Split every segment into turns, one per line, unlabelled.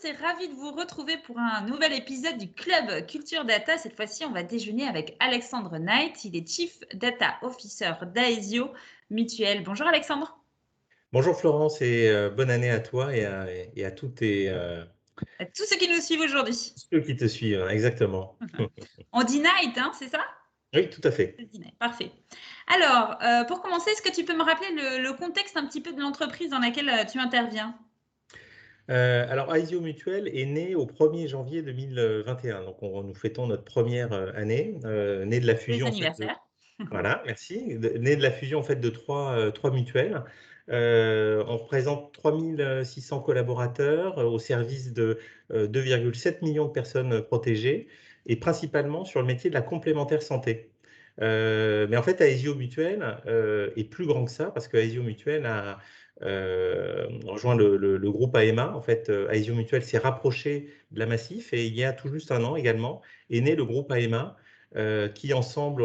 tous et ravi de vous retrouver pour un nouvel épisode du Club Culture Data. Cette fois-ci, on va déjeuner avec Alexandre Knight. Il est Chief Data Officer d'Aesio Mutuel. Bonjour Alexandre.
Bonjour Florence et bonne année à toi et à tous
À tous ceux qui nous suivent aujourd'hui.
ceux qui te suivent, hein, exactement.
On dit Knight, hein, c'est ça?
Oui, tout à fait.
Je dis Knight, parfait. Alors, pour commencer, est-ce que tu peux me rappeler le contexte un petit peu de l'entreprise dans laquelle tu interviens?
Alors, Aesio Mutuel est né au 1er janvier 2021, donc nous fêtons notre première année, née de la
Les
fusion en fait de
anniversaires.
voilà, merci, née de la fusion en fait de trois mutuelles. On représente 3600 collaborateurs au service de 2,7 millions de personnes protégées et principalement sur le métier de la complémentaire santé. Mais en fait, Aesio Mutuel est plus grand que ça parce que Aesio Mutuel a rejoint le groupe AMA. En fait, Aesio Mutuel s'est rapproché de la Massif et il y a tout juste un an également est né le groupe AMA qui ensemble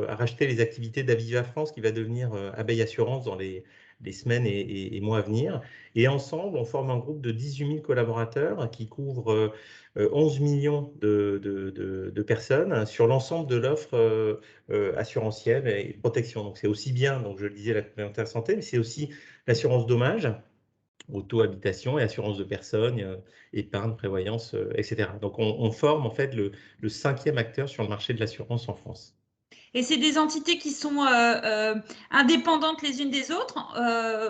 a racheté les activités d'Aviva France qui va devenir Abeille Assurance dans les semaines et mois à venir. Et ensemble, on forme un groupe de 18 000 collaborateurs qui couvre 11 millions de personnes sur l'ensemble de l'offre assurantielle et protection. Donc c'est aussi bien, donc je le disais, la complémentaire santé, mais c'est aussi l'assurance dommage, auto-habitation et assurance de personnes, épargne, prévoyance, etc. Donc on forme en fait le cinquième acteur sur le marché de l'assurance en France.
Et c'est des entités qui sont indépendantes les unes des autres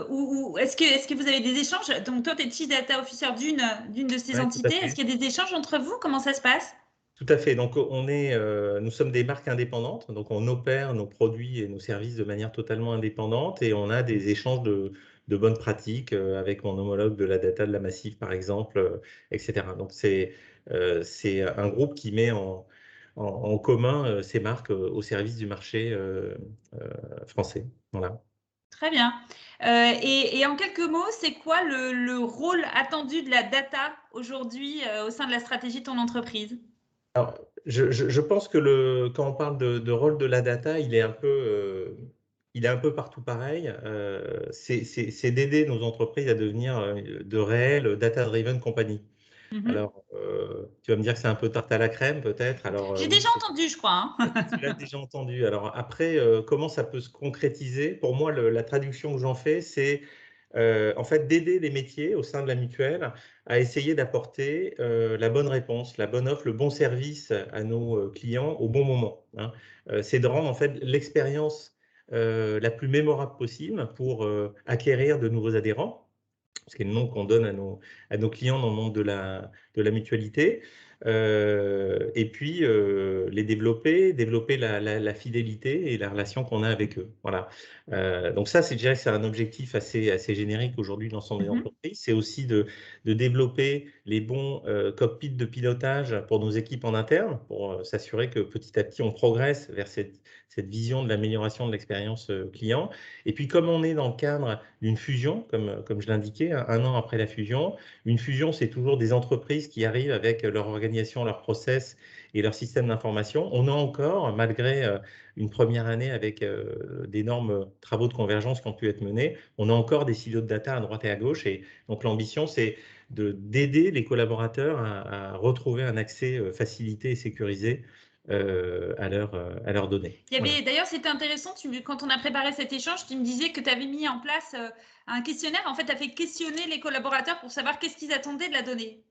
ou est-ce que vous avez des échanges? Donc toi, tu es Chief Data Officer d'une de ces
Ouais, tout à
entités. Est-ce
fait.
qu'il y a des échanges entre vous? Comment ça se passe?
Tout à fait. Donc, nous sommes des marques indépendantes, donc on opère nos produits et nos services de manière totalement indépendante et on a des échanges de bonnes pratiques avec mon homologue de la data de la Massif, par exemple, etc. Donc, c'est un groupe qui met en commun ces marques au service du marché français. Voilà.
Très bien. Et en quelques mots, c'est quoi le rôle attendu de la data aujourd'hui au sein de la stratégie de ton entreprise?
Alors, je pense que quand on parle de rôle de la data, il est un peu partout pareil. C'est d'aider nos entreprises à devenir de réelles data-driven companies.
Mhm.
Alors, tu vas me dire que c'est un peu tarte à la crème, peut-être. Alors,
J'ai
oui,
déjà entendu, je crois, hein.
tu l'as déjà entendu. Alors, après, comment ça peut se concrétiser? Pour moi, la traduction que j'en fais, c'est en fait, d'aider les métiers au sein de la mutuelle à essayer d'apporter la bonne réponse, la bonne offre, le bon service à nos clients au bon moment, hein. C'est de rendre en fait l'expérience la plus mémorable possible pour acquérir de nouveaux adhérents, ce qui est le nom qu'on donne à nos clients dans le monde de la mutualité. Et puis, les développer la fidélité et la relation qu'on a avec eux. Voilà. Donc ça, je dirais que c'est un objectif assez générique aujourd'hui de l'ensemble des
Mhm.
entreprises. C'est aussi de développer les bons cockpits de pilotage pour nos équipes en interne, pour s'assurer que petit à petit, on progresse vers cette vision de l'amélioration de l'expérience client. Et puis, comme on est dans le cadre d'une fusion, comme je l'indiquais, un an après la fusion, une fusion, c'est toujours des entreprises qui arrivent avec leur organisation, leur process et leur système d'information. On a encore, malgré une première année avec d'énormes travaux de convergence qui ont pu être menés, on a encore des silos de data à droite et à gauche. Et donc, l'ambition, c'est d'aider les collaborateurs à retrouver un accès facilité et sécurisé à leurs données. Voilà.
D'ailleurs, c'était intéressant, quand on a préparé cet échange, tu me disais que tu avais mis en place un questionnaire. En fait, tu as fait questionner les collaborateurs pour savoir qu'est-ce qu'ils attendaient de la donnée.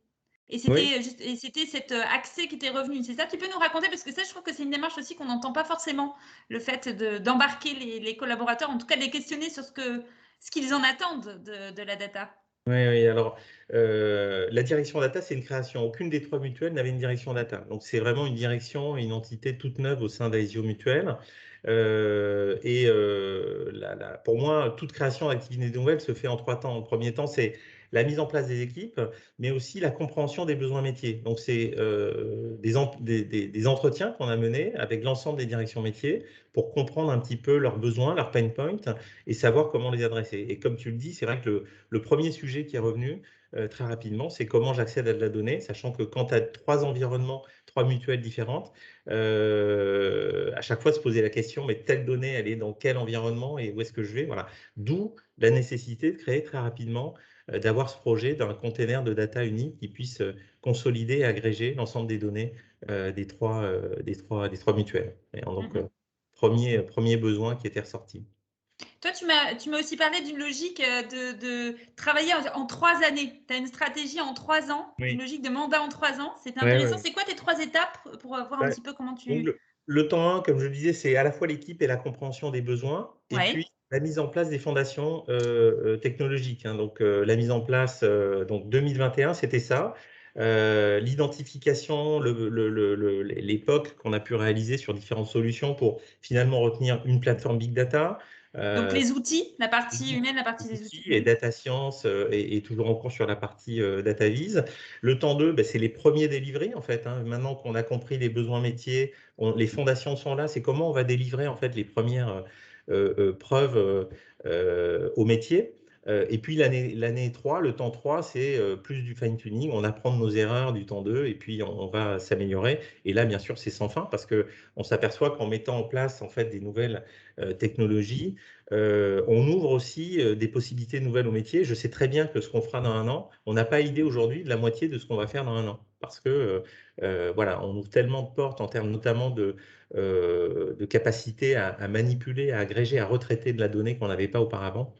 Et
Oui.
c'était cet accès qui était revenu. C'est ça? Tu peux nous raconter? Parce que ça, je trouve que c'est une démarche aussi qu'on n'entend pas forcément, le fait d'embarquer les collaborateurs, en tout cas de les questionner sur ce qu'ils en attendent de la data.
Oui, oui. Alors, la direction data, c'est une création. Aucune des trois mutuelles n'avait une direction data. Donc, c'est vraiment une direction, une entité toute neuve au sein d'Aesio Mutuel. Pour moi, toute création d'activité nouvelle se fait en trois temps. Le premier temps, c'est la mise en place des équipes, mais aussi la compréhension des besoins métiers. Donc, c'est des entretiens qu'on a menés avec l'ensemble des directions métiers pour comprendre un petit peu leurs besoins, leurs pain points et savoir comment les adresser. Et comme tu le dis, c'est vrai que le premier sujet qui est revenu, très rapidement, c'est comment j'accède à de la donnée, sachant que quand tu as 3 environnements, 3 mutuelles différentes, à chaque fois se poser la question: «Mais telle donnée, elle est dans quel environnement et où est-ce que je vais?» Voilà. D'où la nécessité de créer très rapidement, d'avoir ce projet d'un container de data unique qui puisse, consolider et agréger l'ensemble des données, des trois mutuelles. Et donc,
Mhm.
premier besoin qui était ressorti.
Toi, tu m'as aussi parlé d'une logique de travailler en 3 années. Tu as une stratégie en 3 ans, une
Oui.
logique de mandat en 3 ans. C'était
Ouais,
intéressant.
ouais.
C'est quoi tes 3 étapes pour voir un
Ouais.
petit peu comment
Donc
tu…
le temps 1, comme je le disais, c'est à la fois l'équipe et la compréhension des besoins et puis
Oui.
la mise en place des fondations, technologiques, hein. Donc la mise en place, donc 2021, c'était ça. L'identification, l'époque qu'on a pu réaliser sur différentes solutions pour finalement retenir une plateforme big data,
Donc
heu
les outils, la partie
les
humaine, la partie des
outils
outils.
et
Mhm.
data science, est toujours en cours sur la partie, data viz. Le temps 2, bah, c'est les premiers délivrés en fait, hein. Maintenant qu'on a compris les besoins métiers, les fondations sont là, c'est comment on va délivrer en fait les premières preuves au métier. Et puis l'année 3, le temps 3, c'est plus du fine tuning, on apprend de nos erreurs du temps 2 et puis on va s'améliorer. Et là, bien sûr, c'est sans fin parce qu'on s'aperçoit qu'en mettant en place en fait des nouvelles technologies, on ouvre aussi des possibilités nouvelles au métier. Je sais très bien que ce qu'on fera dans un an, on n'a pas idée aujourd'hui de la moitié de ce qu'on va faire dans un an. Parce que voilà, on ouvre tellement de portes en termes notamment de capacité à manipuler, à agréger, à retraiter de la donnée qu'on n'avait pas auparavant.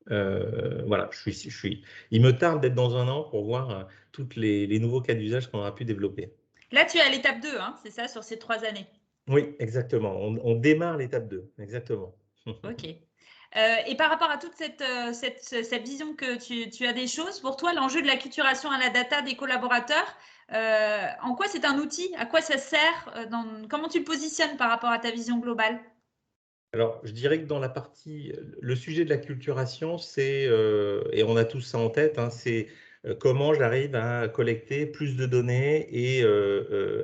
Voilà, il me tarde d'être dans un an pour voir tous les nouveaux cas d'usage qu'on aura pu développer.
Là, tu es à l'étape 2, hein, c'est ça, sur ces 3 années.
Oui, exactement. On démarre l'étape 2, exactement.
OK. Et par rapport à toute cette vision que tu as des choses, pour toi, l'enjeu de l'acculturation à la data des collaborateurs, en quoi c'est un outil? À quoi ça sert? Comment tu le positionnes par rapport à ta vision globale?
Alors, je dirais que dans la partie, le sujet de l'acculturation, c'est, et on a tous ça en tête, hein, c'est comment j'arrive à collecter plus de données et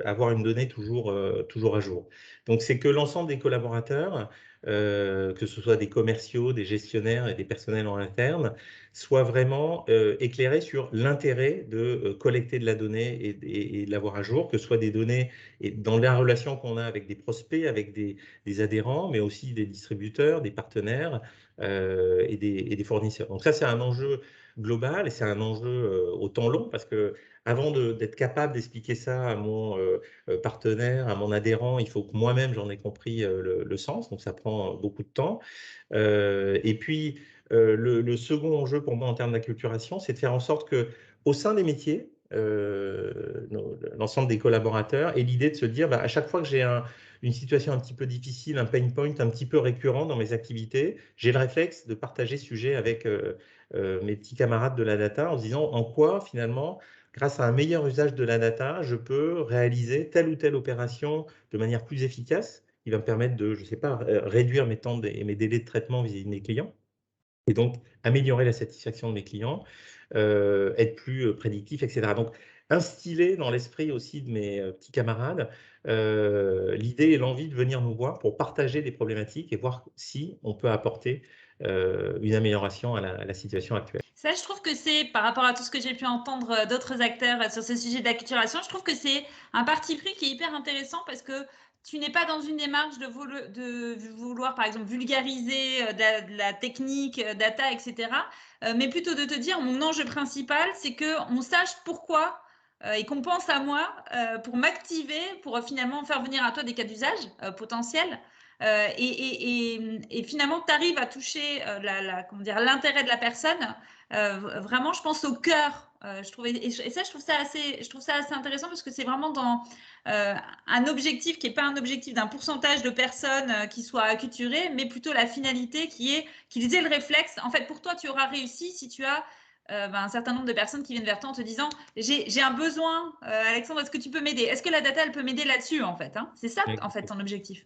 avoir une donnée toujours à jour. Donc, c'est que l'ensemble des collaborateurs, que ce soit des commerciaux, des gestionnaires et des personnels en interne, soient vraiment éclairés sur l'intérêt de collecter de la donnée et de l'avoir à jour, que ce soit des données et dans la relation qu'on a avec des prospects, avec des adhérents, mais aussi des distributeurs, des partenaires et des fournisseurs. Donc ça, c'est un enjeu global et c'est un enjeu au temps long parce que avant d'être capable d'expliquer ça à mon partenaire, à mon adhérent, il faut que moi-même j'en ai compris le sens, donc ça prend beaucoup de temps. Et puis, le second enjeu pour moi en termes d'acculturation, c'est de faire en sorte que au sein des métiers, l'ensemble des collaborateurs aient l'idée de se dire, bah, à chaque fois que j'ai une situation un petit peu difficile, un pain point un petit peu récurrent dans mes activités, j'ai le réflexe de partager ce sujet avec mes petits camarades de la data en se disant en quoi finalement, grâce à un meilleur usage de la data, je peux réaliser telle ou telle opération de manière plus efficace, qui va me permettre de, je ne sais pas, réduire mes temps et mes délais de traitement vis-à-vis de mes clients et donc améliorer la satisfaction de mes clients, être plus prédictif, etc. Donc, instiller dans l'esprit aussi de mes petits camarades l'idée et l'envie de venir nous voir pour partager des problématiques et voir si on peut apporter une amélioration à la situation actuelle.
Ça, je trouve que c'est, par rapport à tout ce que j'ai pu entendre d'autres acteurs sur ce sujet d'acculturation, je trouve que c'est un parti pris qui est hyper intéressant parce que tu n'es pas dans une démarche de vouloir, par exemple, vulgariser de la technique, data, etc. Mais plutôt de te dire, mon enjeu principal, c'est qu'on sache pourquoi et qu'on pense à moi pour m'activer, pour finalement faire venir à toi des cas d'usage potentiels. Et finalement, tu arrives à toucher comment dire, l'intérêt de la personne. Vraiment, je pense au cœur. Et ça, je trouve ça assez intéressant parce que c'est vraiment dans un objectif qui n'est pas un objectif d'un pourcentage de personnes qui soient acculturées, mais plutôt la finalité qui est qu'ils aient le réflexe. En fait, pour toi, tu auras réussi si tu as un certain nombre de personnes qui viennent vers toi en te disant j'ai un besoin, Alexandre, est-ce que tu peux m'aider? Est-ce que la data, elle peut m'aider là-dessus, en fait, hein? C'est ça, en fait, ton objectif.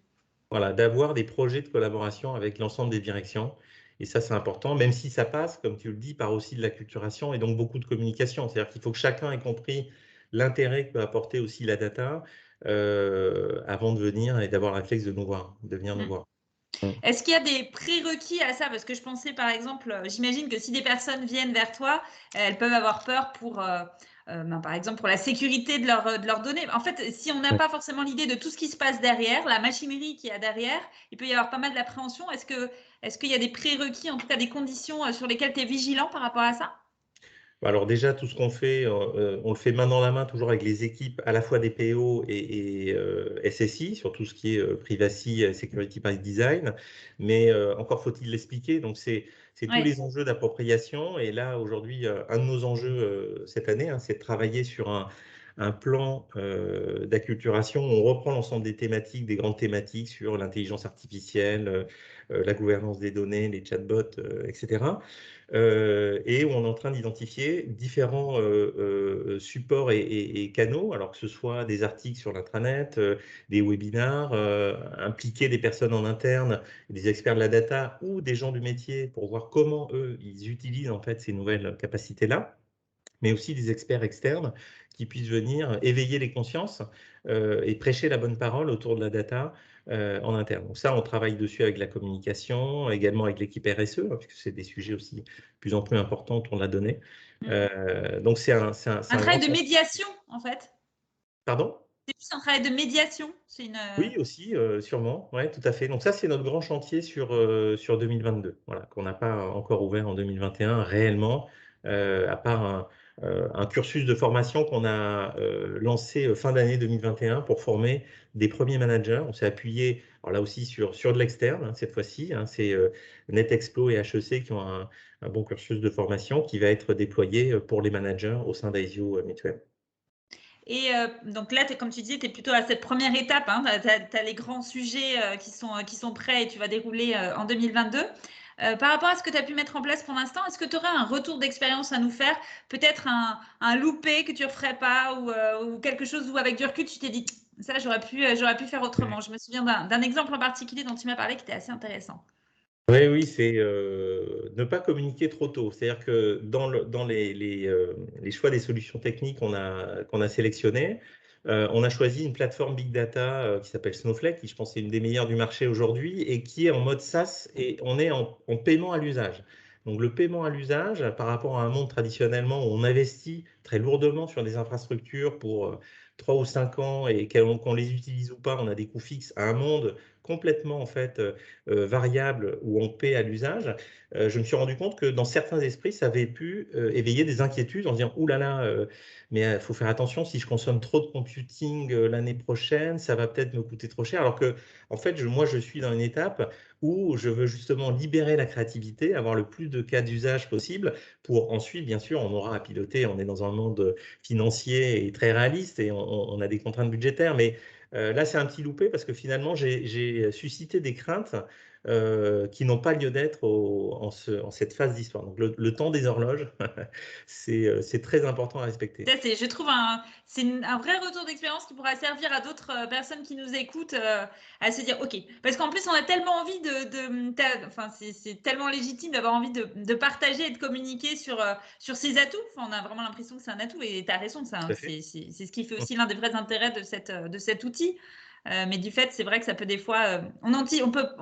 Voilà, d'avoir des projets de collaboration avec l'ensemble des directions. Et ça, c'est important, même si ça passe, comme tu le dis, par aussi de l'acculturation et donc beaucoup de communication. C'est-à-dire qu'il faut que chacun ait compris l'intérêt que peut apporter aussi la data avant de venir et d'avoir le réflexe de venir nous
Mm.
voir.
Est-ce qu'il y a des prérequis à ça? Parce que je pensais, par exemple, j'imagine que si des personnes viennent vers toi, elles peuvent avoir peur pour, par exemple, pour la sécurité de leurs données. En fait, si on n'a pas forcément l'idée de tout ce qui se passe derrière, la machinerie qu'il y a derrière, il peut y avoir pas mal d'appréhension. Est-ce qu'il y a des prérequis, en tout cas des conditions sur lesquelles tu es vigilant par rapport à ça?
Alors déjà, tout ce qu'on fait, on le fait main dans la main, toujours avec les équipes à la fois des PO et SSI, sur tout ce qui est privacy, security by design. Mais encore faut-il l'expliquer. Donc, c'est tous les enjeux d'appropriation. Et là, aujourd'hui, un de nos enjeux cette année, c'est de travailler sur un plan d'acculturation. On reprend l'ensemble des thématiques, des grandes thématiques sur l'intelligence artificielle, la gouvernance des données, les chatbots, etc. Et où on est en train d'identifier différents supports et canaux, alors que ce soit des articles sur l'intranet, des webinars, impliquer des personnes en interne, des experts de la data ou des gens du métier pour voir comment eux, ils utilisent en fait ces nouvelles capacités-là, mais aussi des experts externes qui puissent venir éveiller les consciences et prêcher la bonne parole autour de la data en interne. Donc ça, on travaille dessus avec la communication, également avec l'équipe RSE, puisque c'est des sujets aussi de plus en plus importants autour de la donnée. Donc c'est un
travail de médiation, en fait.
Pardon?
C'est plus un travail de médiation.
Oui, aussi, sûrement. Ouais, tout à fait. Donc ça, c'est notre grand chantier sur 2022, voilà, qu'on n'a pas encore ouvert en 2021 réellement, à part un cursus de formation qu'on a lancé fin d'année 2021 pour former des premiers managers. On s'est appuyé, alors là aussi, sur de l'externe, cette fois-ci. C'est NetExplo et HEC qui ont un bon cursus de formation qui va être déployé pour les managers au sein d'Aesio Mutuel.
Et donc là, comme tu disais, tu es plutôt à cette première étape. Tu as les grands sujets qui sont prêts et tu vas dérouler en 2022. Par rapport à ce que tu as pu mettre en place pour l'instant, est-ce que tu aurais un retour d'expérience à nous faire? Peut-être un loupé que tu ne referais pas ou quelque chose où, avec du recul, tu t'es dit ça, j'aurais pu faire autrement. Je me souviens d'un exemple en particulier dont tu m'as parlé qui était assez intéressant.
Oui, c'est ne pas communiquer trop tôt. C'est-à-dire que dans les choix des solutions techniques qu'on a sélectionnées, on a choisi une plateforme Big Data qui s'appelle Snowflake, qui je pense est une des meilleures du marché aujourd'hui et qui est en mode SaaS et on est en paiement à l'usage. Donc le paiement à l'usage, par rapport à un monde traditionnellement où on investit très lourdement sur des infrastructures pour 3 ou 5 ans et qu'on les utilise ou pas, on a des coûts fixes, à un monde complètement en fait variable où on paie à l'usage, je me suis rendu compte que dans certains esprits, ça avait pu éveiller des inquiétudes en disant « Ouh là là, mais il faut faire attention, si je consomme trop de computing l'année prochaine, ça va peut-être me coûter trop cher. » Alors que, en fait, moi, je suis dans une étape où je veux justement libérer la créativité, avoir le plus de cas d'usage possible pour ensuite, bien sûr, on aura à piloter, on est dans un monde financier et très réaliste et on a des contraintes budgétaires, mais là, c'est un petit loupé parce que finalement, j'ai suscité des craintes qui n'ont pas lieu d'être en cette phase d'histoire. Donc, le temps des horloges, c'est très important à respecter.
Ça, je trouve c'est un vrai retour d'expérience qui pourra servir à d'autres personnes qui nous écoutent à se dire OK. Parce qu'en plus, on a tellement envie enfin, c'est tellement légitime d'avoir envie de partager et de communiquer sur ses atouts. Enfin, on a vraiment l'impression que c'est un atout et tu as raison, c'est ce qui fait aussi l'un des vrais intérêts de cet outil. Mais du fait, c'est vrai que ça peut des fois, on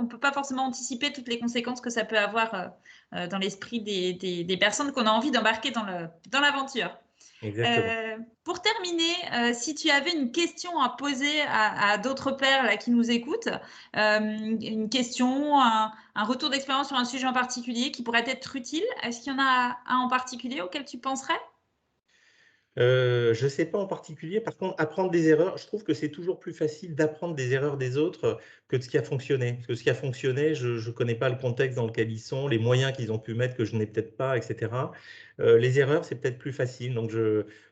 peut pas forcément anticiper toutes les conséquences que ça peut avoir dans l'esprit des personnes qu'on a envie d'embarquer dans l'aventure.
Exactement.
Pour terminer, si tu avais une question à poser à d'autres pairs là, qui nous écoutent, une question, un retour d'expérience sur un sujet en particulier qui pourrait être utile, est-ce qu'il y en a un en particulier auquel tu penserais?
Je ne sais pas en particulier. Par contre, apprendre des erreurs, je trouve que c'est toujours plus facile d'apprendre des erreurs des autres que de ce qui a fonctionné. Parce que ce qui a fonctionné, je ne connais pas le contexte dans lequel ils sont, les moyens qu'ils ont pu mettre que je n'ai peut-être pas, etc. Les erreurs, c'est peut-être plus facile. Donc,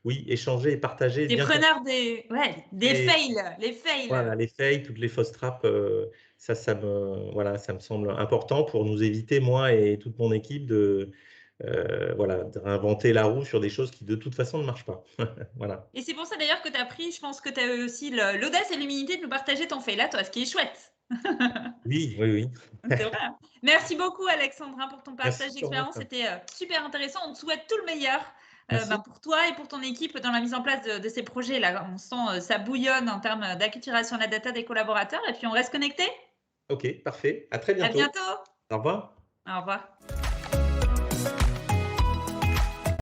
oui, échanger et partager,
Des
bien
preneurs des
comprendre.
fails, les fails.
Voilà, les fails, toutes les fausses trappes, voilà, ça me semble important pour nous éviter, moi et toute mon équipe, voilà, de réinventer la roue sur des choses qui de toute façon ne marchent pas. Voilà.
Et c'est pour ça d'ailleurs que tu as pris, je pense que tu as eu aussi l'audace et l'humilité de nous partager ton fail à toi, ce qui est chouette.
Oui, oui, oui.
C'est vrai. Merci beaucoup Alexandrin pour ton
Merci
partage d'expérience,
Florence.
c'était super intéressant. On te souhaite tout le meilleur
Merci.
pour toi et pour ton équipe dans la mise en place de ces projets. Là, on sent ça bouillonne en termes d'acculturation de la data des collaborateurs et puis on reste connecté.
OK, parfait. À très
À
bientôt.
bientôt.
Au revoir.
Au revoir.